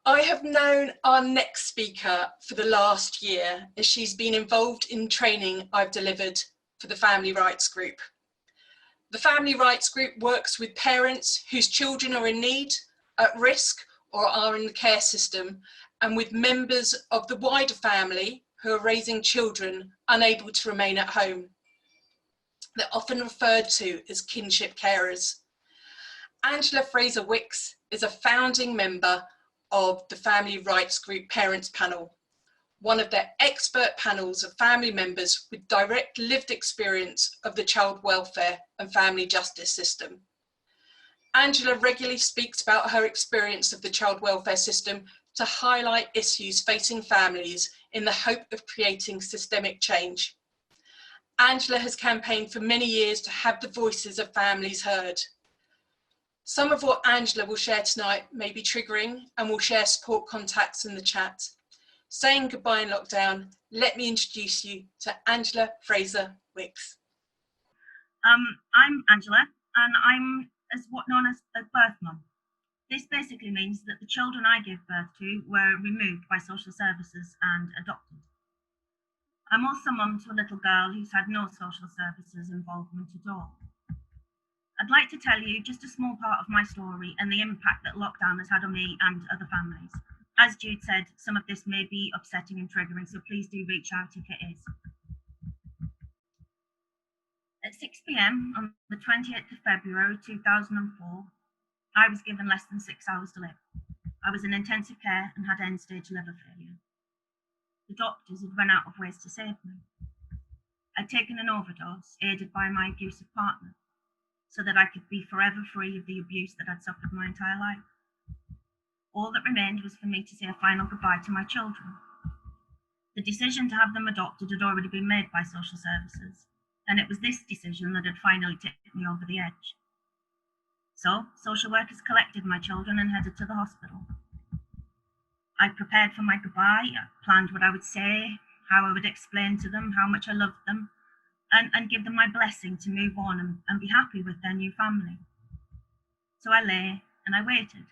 I have known our next speaker for the last year as she's been involved in training I've delivered for the Family Rights Group. The Family Rights Group works with parents whose children are in need, at risk, or are in the care system, and with members of the wider family who are raising children unable to remain at home. They're often referred to as kinship carers. Angela Frazer-Wicks is a founding member of the Family Rights Group Parents Panel, one of their expert panels of family members with direct lived experience of the child welfare and family justice system. Angela regularly speaks about her experience of the child welfare system to highlight issues facing families in the hope of creating systemic change. Angela has campaigned for many years to have the voices of families heard. Some of what Angela will share tonight may be triggering, and will share support contacts in the chat. Saying goodbye in lockdown, let me introduce you to Angela Frazer-Wicks. I'm Angela, and I'm what's known as a birth mum. This basically means that the children I gave birth to were removed by social services and adopted. I'm also mum to a little girl who's had no social services involvement at all. I'd like to tell you just a small part of my story and the impact that lockdown has had on me and other families. As Jude said, some of this may be upsetting and triggering, so please do reach out if it is. At 6 p.m. on the 28th of February 2004, I was given less than 6 hours to live. I was in intensive care and had end-stage liver failure. The doctors had run out of ways to save me. I'd taken an overdose, aided by my abusive partner, so that I could be forever free of the abuse that I'd suffered my entire life. All that remained was for me to say a final goodbye to my children. The decision to have them adopted had already been made by social services, and it was this decision that had finally tipped me over the edge. So, social workers collected my children and headed to the hospital. I prepared for my goodbye, I planned what I would say, how I would explain to them how much I loved them, and give them my blessing to move on and be happy with their new family. So I lay and I waited.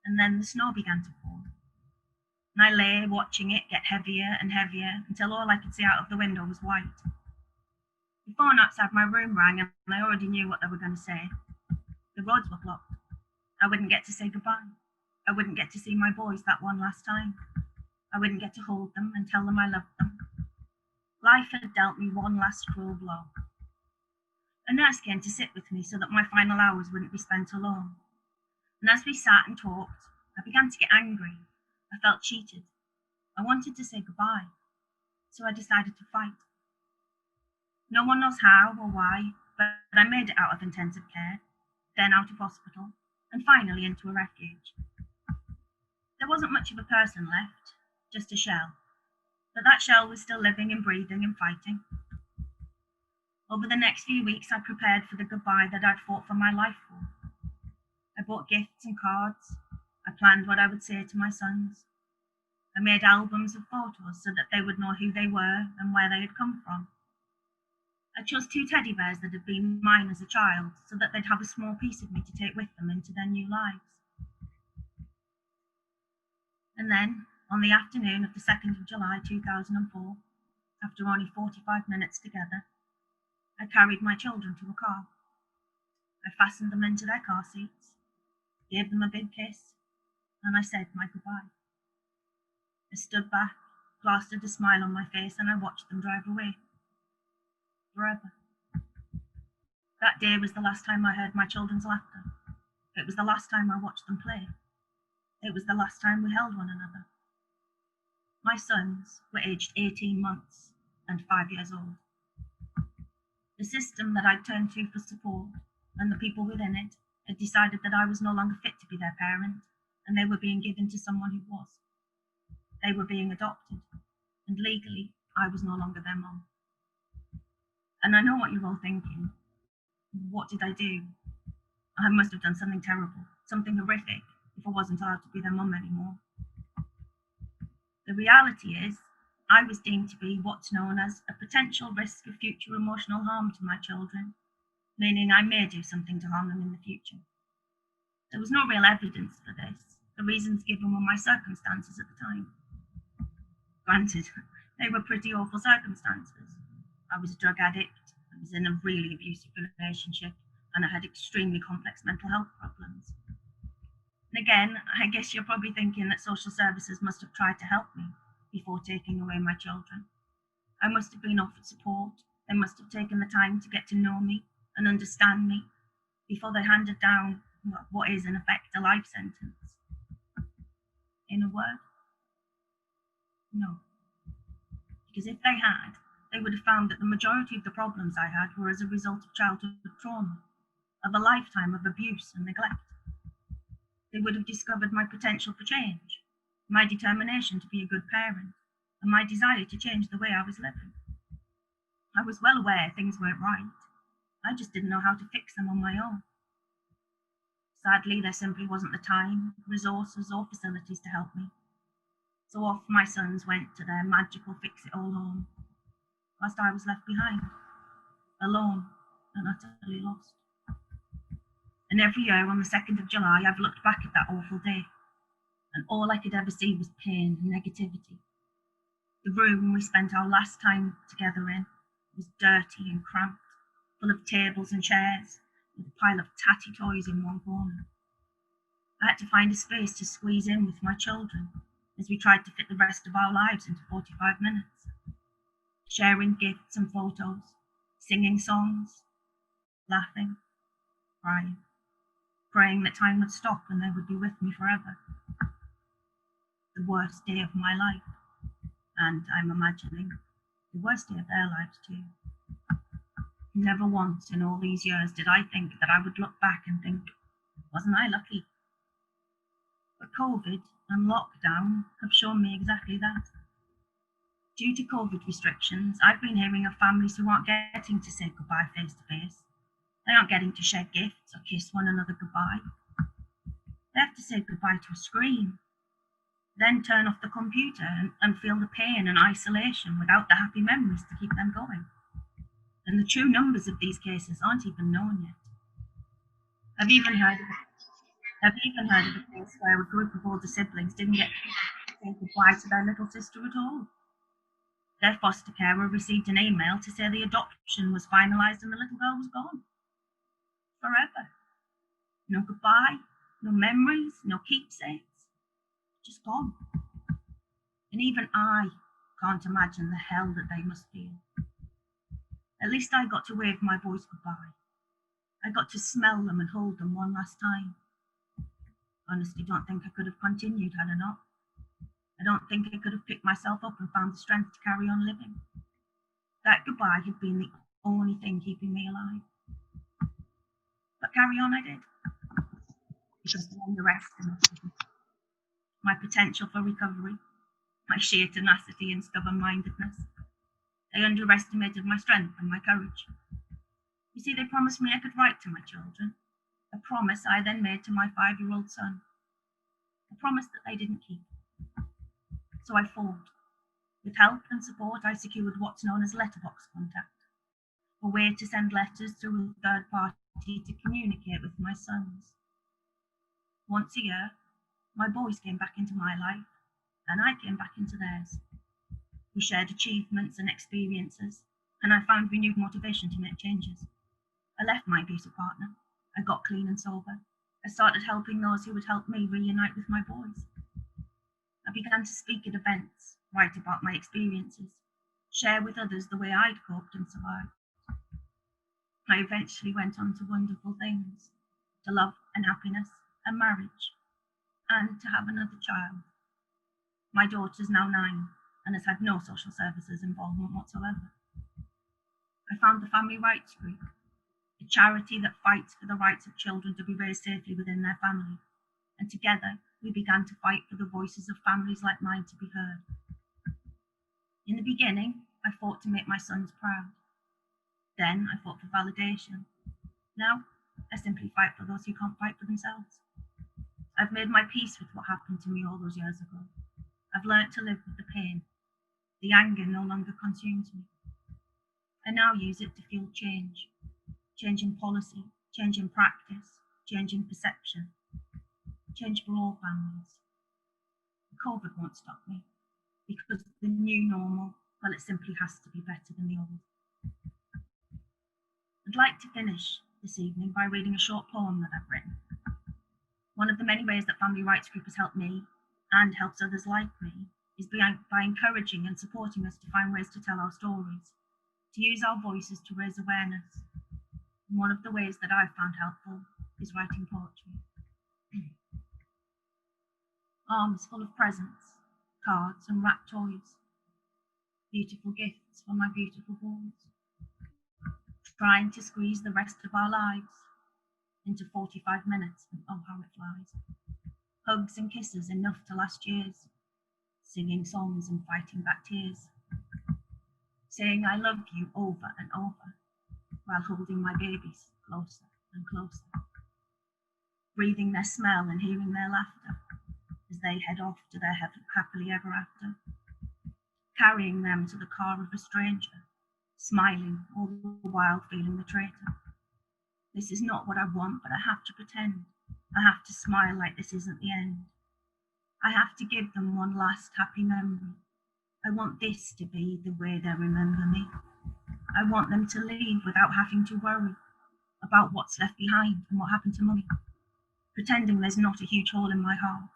And then the snow began to fall. And I lay watching it get heavier and heavier until all I could see out of the window was white. The phone outside my room rang and I already knew what they were going to say. The roads were blocked. I wouldn't get to say goodbye. I wouldn't get to see my boys that one last time. I wouldn't get to hold them and tell them I loved them. Life had dealt me one last cruel blow. A nurse came to sit with me so that my final hours wouldn't be spent alone. And as we sat and talked, I began to get angry. I felt cheated. I wanted to say goodbye, so I decided to fight. No one knows how or why, but I made it out of intensive care, then out of hospital, and finally into a refuge. There wasn't much of a person left, just a shell. But that shell was still living and breathing and fighting. Over the next few weeks, I prepared for the goodbye that I'd fought for my life for. I bought gifts and cards. I planned what I would say to my sons. I made albums of photos so that they would know who they were and where they had come from. I chose 2 teddy bears that had been mine as a child so that they'd have a small piece of me to take with them into their new lives. And then, on the afternoon of the 2nd of July 2004, after only 45 minutes together, I carried my children to a car. I fastened them into their car seats, gave them a big kiss, and I said my goodbye. I stood back, plastered a smile on my face, and I watched them drive away. Forever. That day was the last time I heard my children's laughter. It was the last time I watched them play. It was the last time we held one another. My sons were aged 18 months and 5 years old. The system that I'd turned to for support and the people within it had decided that I was no longer fit to be their parent, and they were being given to someone who was. They were being adopted, and legally, I was no longer their mum. And I know what you're all thinking. What did I do? I must have done something terrible, something horrific, if I wasn't allowed to be their mum anymore. The reality is, I was deemed to be what's known as a potential risk of future emotional harm to my children, meaning I may do something to harm them in the future. There was no real evidence for this, The reasons given were my circumstances at the time. Granted, they were pretty awful circumstances. I was a drug addict, I was in a really abusive relationship, and I had extremely complex mental health problems. And again, I guess you're probably thinking that social services must have tried to help me before taking away my children. I must have been offered support. They must have taken the time to get to know me and understand me before they handed down what is in effect a life sentence. In a word, no. Because if they had, they would have found that the majority of the problems I had were as a result of childhood trauma, of a lifetime of abuse and neglect. They would have discovered my potential for change, my determination to be a good parent, and my desire to change the way I was living. I was well aware things weren't right. I just didn't know how to fix them on my own. Sadly, there simply wasn't the time, resources, or facilities to help me. So off my sons went to their magical fix-it-all home, whilst I was left behind, alone and utterly lost. And every year on the 2nd of July, I've looked back at that awful day, and all I could ever see was pain and negativity. The room we spent our last time together in was dirty and cramped, full of tables and chairs, with a pile of tatty toys in one corner. I had to find a space to squeeze in with my children as we tried to fit the rest of our lives into 45 minutes, sharing gifts and photos, singing songs, laughing, crying, praying that time would stop and they would be with me forever. The worst day of my life, and I'm imagining the worst day of their lives too. Never once in all these years did I think that I would look back and think, wasn't I lucky? But COVID and lockdown have shown me exactly that. Due to COVID restrictions, I've been hearing of families who aren't getting to say goodbye face to face. They aren't getting to share gifts or kiss one another goodbye. They have to say goodbye to a screen, then turn off the computer and feel the pain and isolation without the happy memories to keep them going. And the true numbers of these cases aren't even known yet. I've even heard of a case where a group of older siblings didn't get to say goodbye to their little sister at all. Their foster carer received an email to say the adoption was finalised and the little girl was gone. Forever. No goodbye, no memories, no keepsakes. Just gone. And even I can't imagine the hell that they must feel. At least I got to wave my boys goodbye. I got to smell them and hold them one last time. Honestly, don't think I could have continued had I not. I don't think I could have picked myself up and found the strength to carry on living. That goodbye had been the only thing keeping me alive. But carry on I did. Because they underestimated me. My potential for recovery, my sheer tenacity and stubborn-mindedness. They underestimated my strength and my courage. You see, they promised me I could write to my children, a promise I then made to my 5-year-old son, a promise that they didn't keep. So I fought. With help and support, I secured what's known as letterbox contact, a way to send letters through a third party to communicate with my sons. Once a year, my boys came back into my life, and I came back into theirs. We shared achievements and experiences, and I found renewed motivation to make changes. I left my abusive partner. I got clean and sober. I started helping those who would help me reunite with my boys. I began to speak at events, write about my experiences, share with others the way I'd coped and survived. I eventually went on to wonderful things, to love and happiness and marriage, and to have another child. My daughter's now 9 and has had no social services involvement whatsoever. I found the Family Rights Group, a charity that fights for the rights of children to be raised safely within their family, and together we began to fight for the voices of families like mine to be heard. In the beginning, I fought to make my sons proud. Then I fought for validation. Now, I simply fight for those who can't fight for themselves. I've made my peace with what happened to me all those years ago. I've learnt to live with the pain. The anger no longer consumes me. I now use it to fuel change. Change in policy, change in practice, change in perception. change for all families. COVID won't stop me, because the new normal, well, it simply has to be better than the old. I'd like to finish this evening by reading a short poem that I've written. One of the many ways that Family Rights Group has helped me, and helps others like me, is by encouraging and supporting us to find ways to tell our stories, to use our voices to raise awareness. And one of the ways that I've found helpful is writing poetry. Arms full of presents, cards and wrapped toys, beautiful gifts for my beautiful boys, trying to squeeze the rest of our lives into 45 minutes, and oh how it flies. Hugs and kisses enough to last years, singing songs and fighting back tears, saying I love you over and over, while holding my babies closer and closer, breathing their smell and hearing their laughter as they head off to their happily ever after, carrying them to the car of a stranger, smiling all the while feeling the traitor. This is not what I want, but I have to pretend. I have to smile like this isn't the end. I have to give them one last happy memory. I want this to be the way they remember me. I want them to leave without having to worry about what's left behind and what happened to mummy, pretending there's not a huge hole in my heart,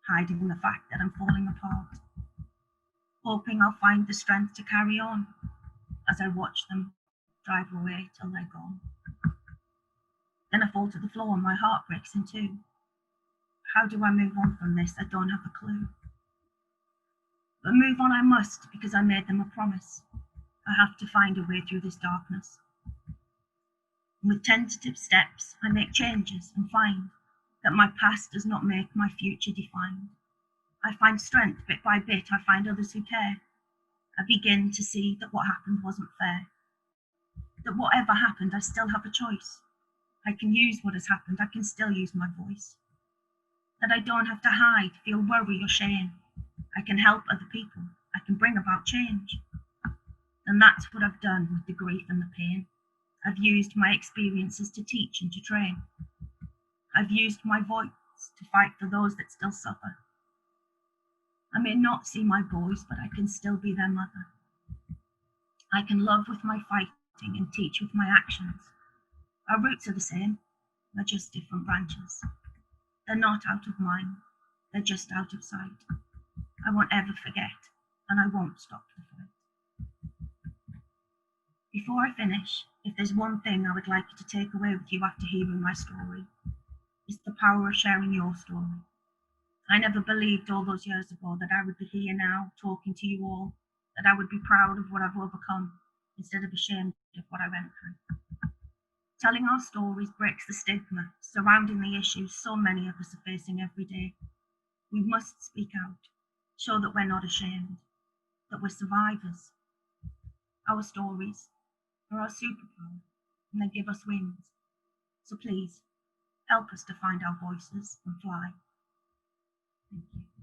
hiding the fact that I'm falling apart, hoping I'll find the strength to carry on as I watch them drive away till they're gone. Then I fall to the floor and my heart breaks in two. How do I move on from this? I don't have a clue. But move on I must, because I made them a promise. I have to find a way through this darkness. With tentative steps, I make changes and find that my past does not make my future defined. I find strength bit by bit, I find others who care. I begin to see that what happened wasn't fair. That whatever happened, I still have a choice. I can use what has happened, I can still use my voice. That I don't have to hide, feel worry or shame. I can help other people, I can bring about change. And that's what I've done with the grief and the pain. I've used my experiences to teach and to train. I've used my voice to fight for those that still suffer. I may not see my boys, but I can still be their mother. I can love with my fighting and teach with my actions. Our roots are the same, they're just different branches. They're not out of mind, they're just out of sight. I won't ever forget, and I won't stop the fight. Before I finish, if there's one thing I would like you to take away with you after hearing my story, it's the power of sharing your story. I never believed all those years ago that I would be here now, talking to you all, that I would be proud of what I've overcome, instead of ashamed of what I went through. Telling our stories breaks the stigma surrounding the issues so many of us are facing every day. We must speak out, show that we're not ashamed, that we're survivors. Our stories are our superpower, and they give us wings. So please, help us to find our voices and fly. Thank you.